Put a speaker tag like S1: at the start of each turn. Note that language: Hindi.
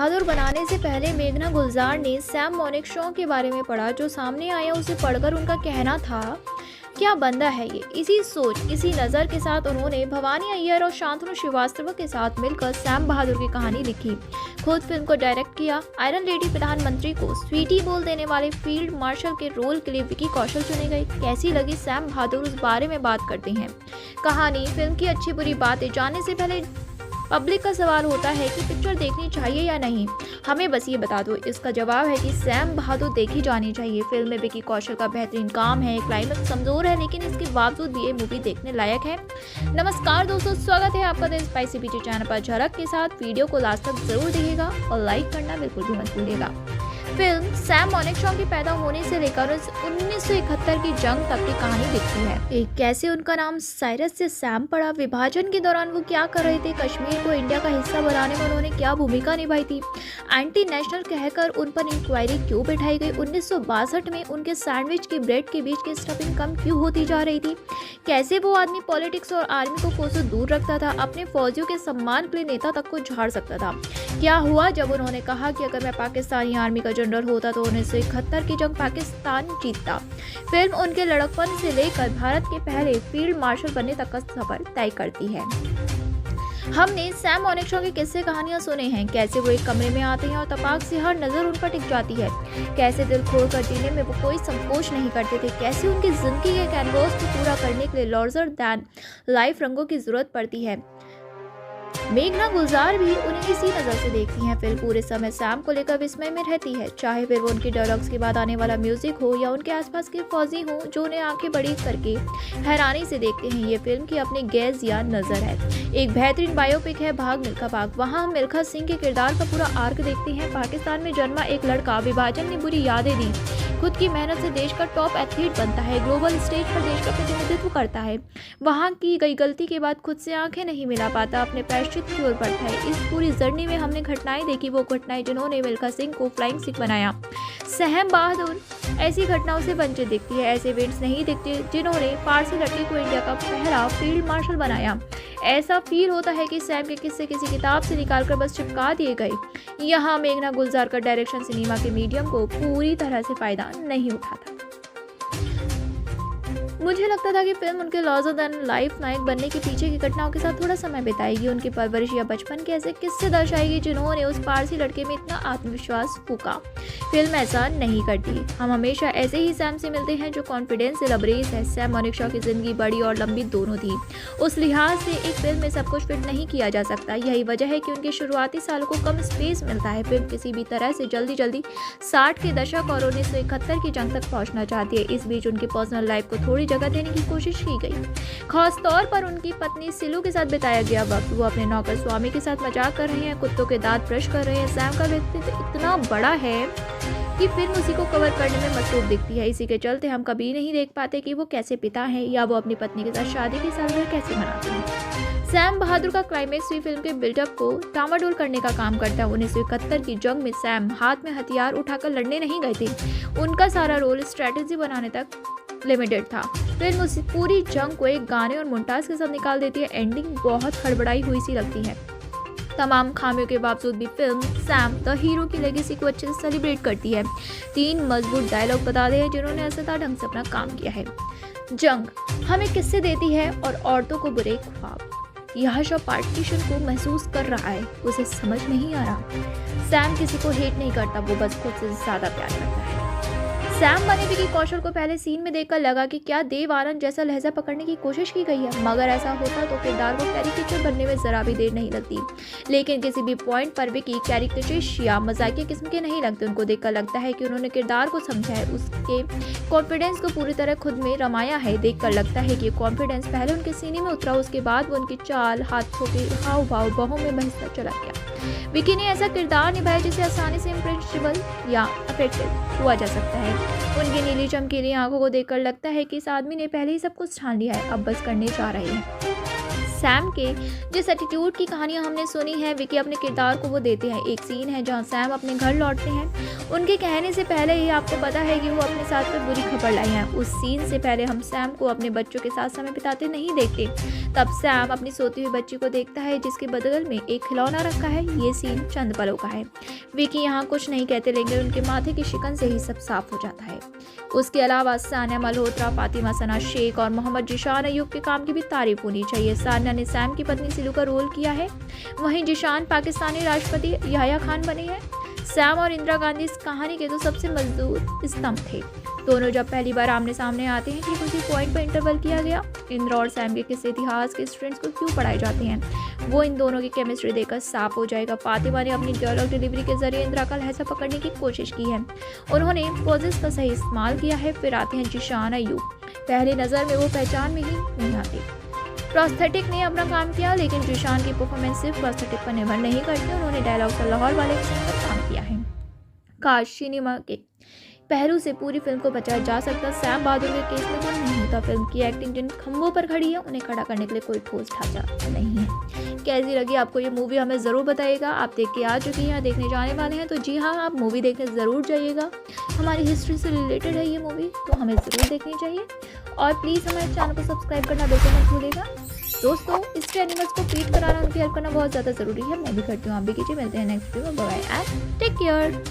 S1: बहादुर बनाने से पहले मेघना गुलजार ने सैम मोनिक-शॉ के बारे में पढ़ा। जो सामने आया उसे पढ़कर उनका कहना था, क्या बंदा है ये। इसी नज़र के साथ उन्होंने भवानी अय्यर और शांतनु श्रीवास्तव के साथ मिलकर सैम बहादुर की कहानी लिखी, खुद फिल्म को डायरेक्ट किया। आयरन लेडी प्रधानमंत्री को स्वीटी बोल देने वाले फील्ड मार्शल के रोल के लिए विकी कौशल चुने गए। कैसी लगी सैम बहादुर, उस बारे में बात करते हैं। कहानी, फिल्म की अच्छी बुरी बातें जानने से पहले पब्लिक का सवाल होता है कि पिक्चर देखनी चाहिए या नहीं, हमें बस ये बता दो। इसका जवाब है कि सैम बहादुर देखी जानी चाहिए। फिल्म में विकी कौशल का बेहतरीन काम है, क्लाइमेक्स कमजोर है, लेकिन इसके बावजूद भी ये मूवी देखने लायक है। नमस्कार दोस्तों, स्वागत है आपका द स्पाइसी बीटी चैनल पर। झलक के साथ वीडियो को लास्ट तक जरूर देखिएगा और लाइक करना बिल्कुल भी मत भूलिएगा। फिल्म सैम मोनिक-शॉ के पैदा होने से लेकर 1971 की जंग तक की कहानी दिखती है। कैसे उनका नाम साइरस से सैम पड़ा, विभाजन के दौरान वो क्या कर रहे थे, कश्मीर को इंडिया का हिस्सा बनाने में उन्होंने क्या भूमिका निभाई थी, एंटी नेशनल कहकर उन पर इंक्वायरी क्यों बैठाई गई, 1962 में उनके सैंडविच की ब्रेड के बीच की स्टफिंग कम क्यों होती जा रही थी, कैसे वो आदमी पॉलिटिक्स और आर्मी को कोसों दूर रखता था, अपने फौजियों के सम्मान के लिए नेता तक को झाड़ सकता था, क्या हुआ जब उन्होंने कहा कि अगर मैं पाकिस्तानी आर्मी का जनरल होता तो 1971 की जंग पाकिस्तान जीतता। फिल्म उनके लड़कपन से लेकर भारत के पहले फील्ड मार्शल बनने तक का सफर तय करती है। हमने सैम मोनिक-शॉ की किस्से कहानियां सुने हैं, कैसे वो एक कमरे में आते हैं और तपाक से हर नजर उन पर टिक जाती है, कैसे दिल खोल कर जीने में वो कोई संकोच नहीं करते थे, कैसे उनकी जिंदगी के कैनवास को पूरा करने के लिए लार्जर दैन लाइफ रंगों की जरूरत पड़ती है। मेघना गुलजार भी उन्हें इसी नज़र से देखती हैं। फिल्म पूरे समय सैम को लेकर विस्मय में रहती है, चाहे फिर वो उनके डायलॉग्स के बाद आने वाला म्यूजिक हो या उनके आसपास के फौजी हो जो उन्हें आंखें बड़ी करके हैरानी से देखते हैं। ये फिल्म की अपनी गैज या नज़र है। एक बेहतरीन बायोपिक है भाग मिल्खा भाग। वहाँ हम मिल्खा सिंह के किरदार का पूरा आर्क देखते हैं। पाकिस्तान में जन्मा एक लड़का, विभाजन ने बुरी यादें दी, खुद की मेहनत से देश का टॉप एथलीट बनता है, ग्लोबल स्टेज पर देश का प्रतिनिधित्व करता है, वहाँ की गई गलती के बाद खुद से आंखें नहीं मिला पाता, अपने प्रायश्चित की ओर बढ़ता है। इस पूरी जर्नी में हमने घटनाएं देखी, वो घटनाएं जिन्होंने मिल्खा सिंह को फ्लाइंग सिख बनाया। सैम बहादुर ऐसी घटनाओं से वंचित दिखती है, ऐसे इवेंट्स नहीं दिखते जिन्होंने पारसी लड़के को इंडिया का पहला फील्ड मार्शल बनाया। ऐसा फील होता है कि सैम के किस्से किसी किताब से निकालकर बस चिपका दिए गए। यहाँ मेघना गुलजार का डायरेक्शन सिनेमा के मीडियम को पूरी तरह से फायदा नहीं उठाता। मुझे लगता था कि फिल्म उनके लार्जर दैन लाइफ नायक बनने के पीछे की घटनाओं के साथ थोड़ा समय बिताएगी, उनकी परवरिश या बचपन के ऐसे किस्से दर्शाएगी जिन्होंने उस पारसी लड़के में इतना आत्मविश्वास फूका। फिल्म ऐसा नहीं करती। हम हमेशा ऐसे ही सैम से मिलते हैं जो कॉन्फिडेंस से लबरेज है। सैम मोनिक-शॉ की जिंदगी बड़ी और लंबी दोनों थी, उस लिहाज से एक फिल्म में सब कुछ फिट नहीं किया जा सकता। यही वजह है कि उनके शुरुआती सालों को कम स्पेस मिलता है। फिल्म किसी भी तरह से जल्दी 60 के दशक और 1971 की जंग तक पहुंचना चाहती है। इस बीच उनकी पर्सनल लाइफ को थोड़ी जगह देने की कोशिश की गई, खास तौर पर उनकी पत्नी सिलू के साथ बिताया गया वक्त। वो अपने नौकर स्वामी के साथ मजाक कर रहे हैं, कुत्तों के दांत ब्रश कर रहे हैं। सैम का व्यक्तित्व इतना बड़ा है कि फिल्म उसी को कवर करने में मसरूफ दिखती है। इसी के चलते हम कभी नहीं देख पाते कि वो कैसे पिता हैं या वो अपनी पत्नी के साथ शादी की सालगिरह कैसे मनाते हैं। सैम बहादुर का क्लाइमेक्स भी फिल्म के बिल्डअप को डामाडोल करने का काम करता है। 1971 की जंग में सैम हाथ में हथियार उठाकर लड़ने नहीं गए थे, उनका सारा रोल स्ट्रेटेजी बनाने तक लिमिटेड था। फिल्म उस पूरी जंग को एक गाने और मोन्टाज के साथ निकाल देती है। एंडिंग बहुत हड़बड़ाई हुई सी लगती है। तमाम खामियों के बावजूद भी फिल्म सैम द हीरो की लेगेसी को अच्छे से सेलिब्रेट करती है। 3 मजबूत डायलॉग बताते हैं जिन्होंने असरदार ढंग से अपना काम किया है। जंग हमें किस्से देती है और औरतों को बुरे ख्वाब। यह शव पार्टीशन को महसूस कर रहा है, उसे समझ नहीं आ रहा। सैम किसी को हेट नहीं करता, वो बस खुद से ज़्यादा प्यार करता है। सैम बने विकी कौशल को पहले सीन में देखकर लगा कि क्या देव आनंद जैसा लहजा पकड़ने की कोशिश की गई है, मगर ऐसा होता तो किरदार को कैरिकेचर बनने में जरा भी देर नहीं लगती। लेकिन किसी भी पॉइंट पर विकी कैरिकेचरिश या मजाकिया किस्म के नहीं लगते। उनको देखकर लगता है कि उन्होंने किरदार को समझा है, उसके कॉन्फिडेंस को पूरी तरह खुद में रमाया है। देखकर लगता है कि कॉन्फिडेंस पहले उनके सीने में उतरा, उसके बाद वो उनकी चाल, हाथों के हाव भाव, बाहों में बहसता चला गया। विकी ने ऐसा किरदार निभाया जिसे आसानी से इम्प्रेसिबल या अफेक्टेड हुआ जा सकता है। उनकी नीली चमकीली आंखों को देखकर लगता है कि इस आदमी ने पहले ही सब कुछ ठान लिया है, अब बस करने जा रहे हैं। सैम के जिस एटीट्यूड की कहानियां हमने सुनी है, विकी अपने किरदार को वो देते हैं। एक सीन है जहां सैम अपने घर लौटते हैं, उनके कहने से पहले ही आपको पता है कि वो अपने साथ कोई बुरी खबर लाई है। उस सीन से पहले हम सैम को अपने बच्चों के साथ समय बिताते नहीं देखते। तब सैम अपनी सोती हुई बच्ची को देखता है जिसके बगल में एक खिलौना रखा है। ये सीन चंद पलों का है। विकी यहाँ कुछ नहीं कहते, लेकिन उनके माथे की शिकन से ही सब साफ हो जाता है। उसके अलावा सानिया मल्होत्रा, फातिमा सना शेख और मोहम्मद जिशान अयूब के काम की भी तारीफ होनी चाहिए। सानिया ने सैम की पत्नी सिलू का रोल किया है, वहीं जिशान पाकिस्तानी राष्ट्रपति याह्या खान बने हैं। सैम और इंदिरा गांधी इस कहानी के तो सबसे मजबूत स्तंभ थे। दोनों जब पहली बार आमने सामने आते हैं कि उसी पॉइंट पर इंटरवल किया गया। इंदिरा और सैम के किस्से इतिहास के स्टूडेंट्स को क्यों पढ़ाए जाते हैं, वो इन दोनों की केमिस्ट्री देखकर साफ हो जाएगा। फातिमा ने अपनी डायलॉग डिलीवरी के जरिए इंदिरा का लहजा पकड़ने की कोशिश की है। उन्होंने पॉजेस का सही इस्तेमाल किया है। फिर आते हैं जिशान अयूब। पहली नज़र में वो पहचान में ही नहीं आते। प्रोस्थेटिक ने अपना काम किया, लेकिन जिशान की परफॉर्मेंस सिर्फ प्रोस्थेटिक पर निर्भर नहीं करती। उन्होंने डायलॉग पर लाहौर वाले सीन पर काम किया है। काश सिनेमा के पहलू से पूरी फिल्म को बचाया जा सकता। सैम बहादुर के केस में वो नहीं होता। फिल्म की एक्टिंग जिन खंभों पर खड़ी है, उन्हें खड़ा करने के लिए कोई ठोस ढांचा नहीं है। कैसी लगी आपको ये मूवी, हमें ज़रूर बताइएगा। आप देख के आ चुकी हैं, देखने जाने वाले हैं, तो जी हाँ, आप मूवी देखने ज़रूर जाइएगा। हमारी हिस्ट्री से रिलेटेड है ये मूवी, तो हमें ज़रूर देखनी चाहिए। और प्लीज़ हमारे चैनल को सब्सक्राइब करना बिल्कुल मत भूलिएगा। दोस्तों, इसके एनिमल्स को फीड कराना, उनकी हेल्प करना बहुत ज़्यादा ज़रूरी है। मैं भी करती हूँ, आप भी कीजिए। मिलते हैं नेक्स्ट वीडियो में। Bye and take care.